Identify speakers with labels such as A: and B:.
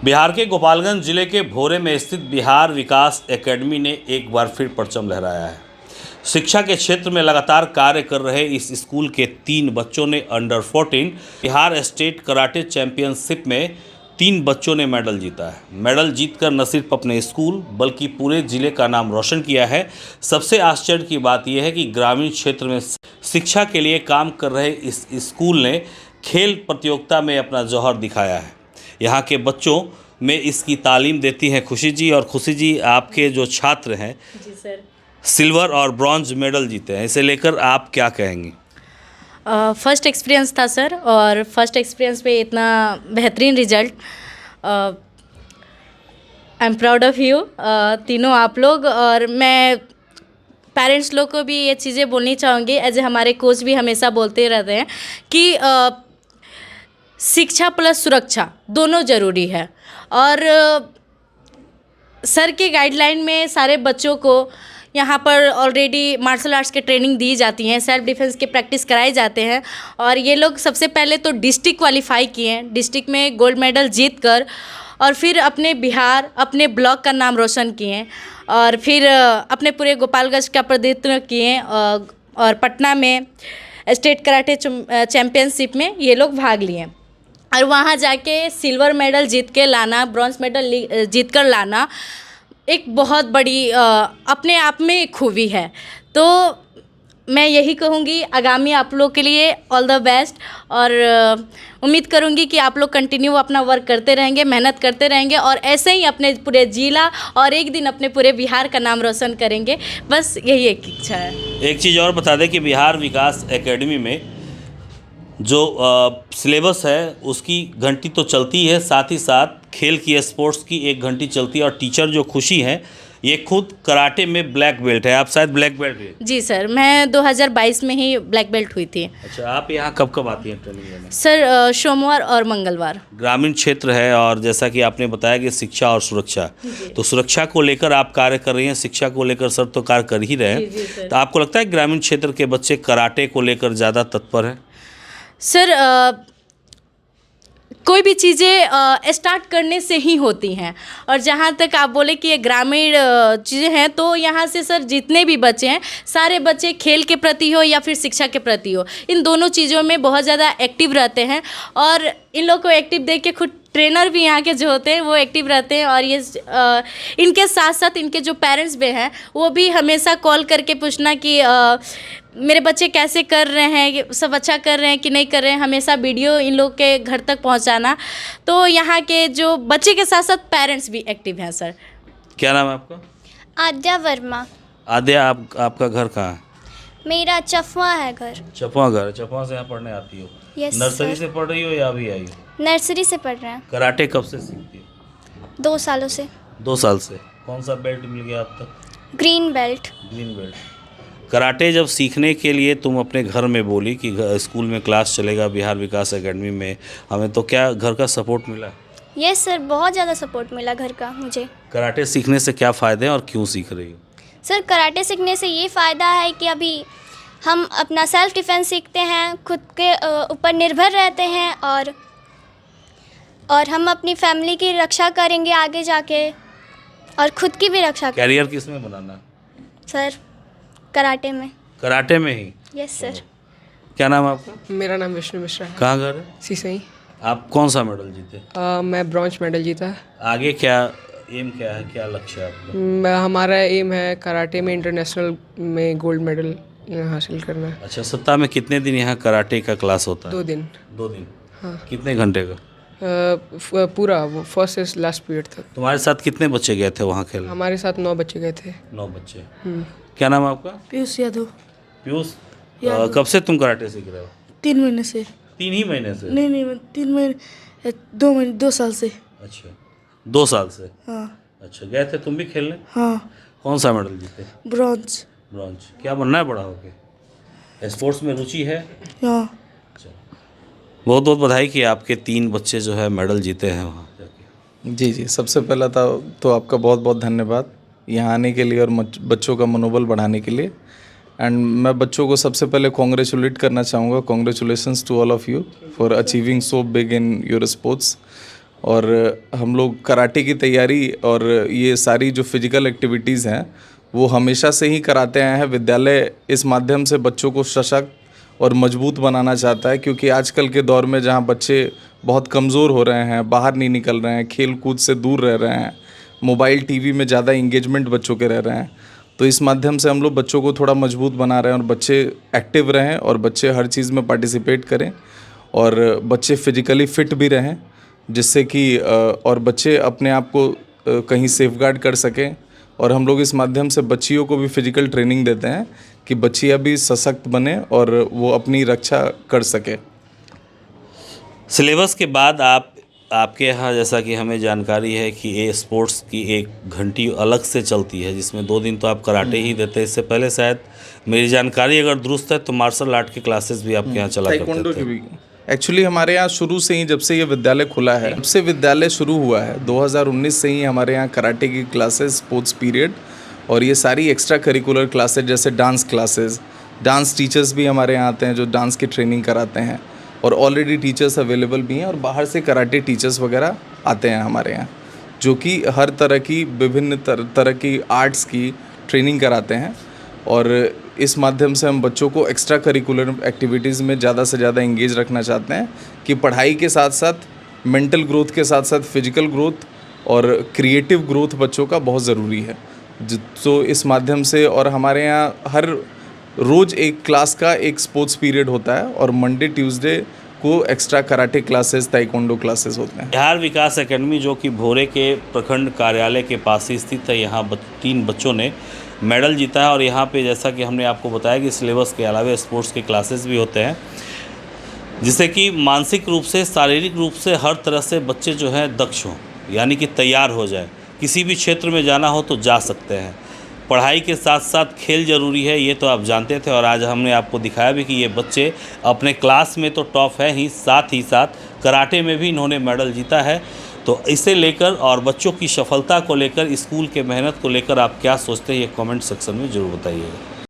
A: बिहार के गोपालगंज जिले के भोरे में स्थित बिहार विकास एकेडमी ने एक बार फिर परचम लहराया है। शिक्षा के क्षेत्र में लगातार कार्य कर रहे इस स्कूल के 3 बच्चों ने under 14 Bihar state karate championship में 3 बच्चों ने मेडल जीता है। मेडल जीतकर न सिर्फ अपने स्कूल बल्कि पूरे जिले का नाम रोशन किया है। सबसे आश्चर्य की बात यह है कि ग्रामीण क्षेत्र में शिक्षा के लिए काम कर रहे इस स्कूल ने खेल प्रतियोगिता में अपना जौहर दिखाया है। यहाँ के बच्चों में इसकी तालीम देती हैं खुशी जी। और खुशी जी, आपके जो छात्र हैं
B: जी सर,
A: सिल्वर और ब्रॉन्ज मेडल जीते हैं, इसे लेकर आप क्या कहेंगी?
B: फर्स्ट एक्सपीरियंस था सर, और फर्स्ट एक्सपीरियंस पे इतना बेहतरीन result. I am proud of you तीनों आप लोग। और मैं पेरेंट्स लोग को भी ये चीज़ें बोलनी चाहूँगी, एज ए हमारे कोच भी हमेशा बोलते रहते हैं कि शिक्षा प्लस सुरक्षा दोनों ज़रूरी है। और सर के गाइडलाइन में सारे बच्चों को यहाँ पर ऑलरेडी मार्शल आर्ट्स के ट्रेनिंग दी जाती हैं, सेल्फ डिफेंस के प्रैक्टिस कराए जाते हैं। और ये लोग सबसे पहले तो डिस्ट्रिक्ट क्वालिफाई किए हैं, डिस्ट्रिक्ट में गोल्ड मेडल जीत कर, और फिर अपने बिहार, अपने ब्लॉक का नाम रोशन किए हैं, और फिर अपने पूरे गोपालगंज का प्रतिनिधित्व किए, और पटना में स्टेट कराटे चैम्पियनशिप में ये लोग भाग लिए। और वहाँ जाके सिल्वर मेडल जीत के लाना, ब्रॉन्ज मेडल जीत कर लाना एक बहुत बड़ी अपने आप में एक खूबी है। तो मैं यही कहूँगी आगामी आप लोग के लिए ऑल द बेस्ट। और उम्मीद करूँगी कि आप लोग कंटिन्यू अपना वर्क करते रहेंगे, मेहनत करते रहेंगे, और ऐसे ही अपने पूरे जिला और एक दिन अपने पूरे बिहार का नाम रोशन करेंगे। बस यही एक इच्छा है।
A: एक चीज़ और बता दें कि बिहार विकास एकेडमी में जो सिलेबस है उसकी घंटी तो चलती है, साथ ही साथ खेल की, स्पोर्ट्स की 1 घंटी चलती है। और टीचर जो खुशी है ये खुद कराटे में ब्लैक बेल्ट है। आप शायद ब्लैक बेल्ट हैं?
B: जी सर, मैं 2022 में ही ब्लैक बेल्ट हुई थी।
A: अच्छा, आप यहाँ कब कब आती हैं ट्रेनिंग लेने?
B: सर सोमवार और मंगलवार।
A: ग्रामीण क्षेत्र है और जैसा कि आपने बताया कि शिक्षा और सुरक्षा, तो सुरक्षा को लेकर आप कार्य कर रही हैं, शिक्षा को लेकर सर तो कार्य कर ही रहे हैं। तो आपको लगता है ग्रामीण क्षेत्र के बच्चे कराटे को लेकर ज़्यादा तत्पर हैं?
B: सर कोई भी चीज़ें स्टार्ट करने से ही होती हैं। और जहाँ तक आप बोले कि ये ग्रामीण चीज़ें हैं, तो यहाँ से सर जितने भी बच्चे हैं, सारे बच्चे खेल के प्रति हो या फिर शिक्षा के प्रति हो, इन दोनों चीज़ों में बहुत ज़्यादा एक्टिव रहते हैं। और इन लोग को एक्टिव देख के खुद ट्रेनर भी यहाँ के जो होते हैं वो एक्टिव रहते हैं। और ये इनके साथ साथ इनके जो पेरेंट्स भी हैं वो भी हमेशा कॉल करके पूछना कि मेरे बच्चे कैसे कर रहे हैं, सब अच्छा कर रहे हैं कि नहीं कर रहे हैं, हमेशा वीडियो इन लोग के घर तक पहुंचाना। तो यहाँ के जो बच्चे के साथ साथ पेरेंट्स भी एक्टिव हैं सर।
A: क्या नाम है आपका?
C: आद्या वर्मा।
A: आद्या, आपका घर कहाँ है?
C: मेरा चफवा है घर।
A: चपवा घर? चपवा से यहाँ पढ़ने आती हो?
C: Yes
A: nursery
C: sir.
A: से पढ़ रही हो या अभी आई हो?
C: नर्सरी से पढ़ रहे हैं।
A: कराटे कब से सीखती हो?
C: 2 सालों से।
A: 2 साल से। कौन सा बेल्ट मिल गया अब तक?
C: Green belt.
A: Green belt. Karate जब सीखने के लिए तुम अपने घर में बोली कि स्कूल में क्लास चलेगा बिहार विकास एकेडमी में हमें, तो क्या घर का सपोर्ट मिला?
C: यस सर, बहुत ज़्यादा सपोर्ट मिला घर का मुझे।
A: कराटे सीखने से क्या फ़ायदे हैं और क्यों सीख रही हो?
C: सर कराटे सीखने से ये फ़ायदा है कि अभी हम अपना सेल्फ डिफेंस सीखते हैं, खुद के ऊपर निर्भर रहते हैं, और हम अपनी फैमिली की रक्षा करेंगे आगे जाके, और खुद की भी रक्षा करेंगे।
A: कैरियर किस में बनाना?
C: सर कराटे में।
A: कराटे में ही?
C: Yes sir.
A: क्या नाम है आपका?
D: मेरा नाम विष्णु मिश्रा है।
A: कहाँ घर है?
D: सिसई।
A: आप कौन सा मेडल जीते?
D: मैं ब्रॉन्ज मेडल जीता।
A: आगे क्या एम, क्या है, क्या लक्ष्य है आपका?
D: हमारा एम है कराटे में इंटरनेशनल में गोल्ड मेडल हासिल करना है।
A: अच्छा, सप्ताह में कितने दिन यहाँ कराटे का क्लास होता है?
D: 2 दिन।
A: 2 दिन?
D: हाँ।
A: कितने घंटे का?
D: पूरा वो फर्स्ट से लास्ट पीरियड तक।
A: तुम्हारे साथ कितने बच्चे गए थे वहाँ खेलने?
D: हमारे साथ 9 बच्चे गए थे।
A: 9 बच्चे। क्या नाम है आपका?
E: पीयूष यादव।
A: पीयूष, कब से तुम कराटे सीख रहे हो?
E: 3 महीने से।
A: 3 ही महीने से?
E: नहीं, मैं 3 महीने 2 महीने 2 साल से।
A: अच्छा, 2 साल से।
E: हाँ।
A: अच्छा, गए थे तुम भी खेलने?
E: हाँ।
A: कौन सा मेडल जीते?
E: ब्रॉन्ज।
A: ब्रॉन्ज। क्या बनना है बड़ा होके? स्पोर्ट्स में रुचि है?
E: हाँ।
A: अच्छा, बहुत बहुत बधाई कि आपके 3 बच्चे जो है मेडल जीते हैं वहाँ जाके।
F: जी, सबसे पहला तो आपका बहुत बहुत धन्यवाद यहाँ आने के लिए और बच्चों का मनोबल बढ़ाने के लिए। एंड मैं बच्चों को सबसे पहले कॉन्ग्रेचुलेट करना चाहूँगा। Congratulations to all of you for achieving so big in your sports. और हम लोग कराटे की तैयारी और ये सारी जो फिजिकल एक्टिविटीज़ हैं वो हमेशा से ही कराते आए हैं। विद्यालय इस माध्यम से बच्चों को सशक्त और मजबूत बनाना चाहता है, क्योंकि आजकल के दौर में जहाँ बच्चे बहुत कमज़ोर हो रहे हैं, बाहर नहीं निकल रहे हैं, खेल कूद से दूर रह रहे हैं, मोबाइल टीवी में ज़्यादा इंगेजमेंट बच्चों के रह रहे हैं, तो इस माध्यम से हम लोग बच्चों को थोड़ा मजबूत बना रहे हैं और बच्चे एक्टिव रहें और बच्चे हर चीज़ में पार्टिसिपेट करें और बच्चे फिजिकली फ़िट भी रहें, जिससे कि और बच्चे अपने आप को कहीं सेफगार्ड कर सकें। और हम लोग इस माध्यम से बच्चियों को भी फिजिकल ट्रेनिंग देते हैं कि बच्चियाँ भी सशक्त बने और वो अपनी रक्षा कर सके।
A: सिलेबस के बाद आपके यहाँ जैसा कि हमें जानकारी है कि ये स्पोर्ट्स की एक घंटी अलग से चलती है, जिसमें 2 दिन तो आप कराटे ही देते हैं। इससे पहले शायद मेरी जानकारी अगर दुरुस्त है तो मार्शल आर्ट के क्लासेस भी आपके यहाँ चला करते थे।
F: एक्चुअली हमारे यहाँ शुरू से ही, जब से ये विद्यालय खुला है, जब से विद्यालय शुरू हुआ है 2019 से ही हमारे यहाँ कराटे की क्लासेस, स्पोर्ट्स पीरियड और ये सारी एक्स्ट्रा करिकुलर क्लासेस जैसे डांस क्लासेस, डांस टीचर्स भी हमारे यहाँ आते हैं जो डांस की ट्रेनिंग कराते हैं और ऑलरेडी टीचर्स अवेलेबल भी हैं और बाहर से कराटे टीचर्स वगैरह आते हैं हमारे यहाँ, जो कि हर तरह की विभिन्न तरह की आर्ट्स की ट्रेनिंग कराते हैं। और इस माध्यम से हम बच्चों को एक्स्ट्रा करिकुलर एक्टिविटीज़ में ज़्यादा से ज़्यादा इंगेज रखना चाहते हैं कि पढ़ाई के साथ साथ मेंटल ग्रोथ के साथ साथ फिजिकल ग्रोथ और क्रिएटिव ग्रोथ बच्चों का बहुत ज़रूरी है। तो इस माध्यम से, और हमारे यहाँ हर रोज़ एक क्लास का एक स्पोर्ट्स पीरियड होता है और मंडे ट्यूसडे को extra karate classes, taekwondo classes होते हैं।
A: बिहार विकास एकेडमी जो कि भोरे के प्रखंड कार्यालय के पास ही स्थित है, यहाँ 3 बच्चों ने मेडल जीता है और यहाँ पे जैसा कि हमने आपको बताया कि सिलेबस के अलावा स्पोर्ट्स के क्लासेस भी होते हैं, जिससे कि मानसिक रूप से, शारीरिक रूप से हर तरह से बच्चे जो हैं दक्ष हों, यानी कि तैयार हो जाए, किसी भी क्षेत्र में जाना हो तो जा सकते हैं। पढ़ाई के साथ साथ खेल ज़रूरी है, ये तो आप जानते थे और आज हमने आपको दिखाया भी कि ये बच्चे अपने क्लास में तो टॉप है ही साथ कराटे में भी इन्होंने मेडल जीता है। तो इसे लेकर और बच्चों की सफलता को लेकर, स्कूल के मेहनत को लेकर आप क्या सोचते हैं, ये कमेंट सेक्शन में ज़रूर बताइएगा।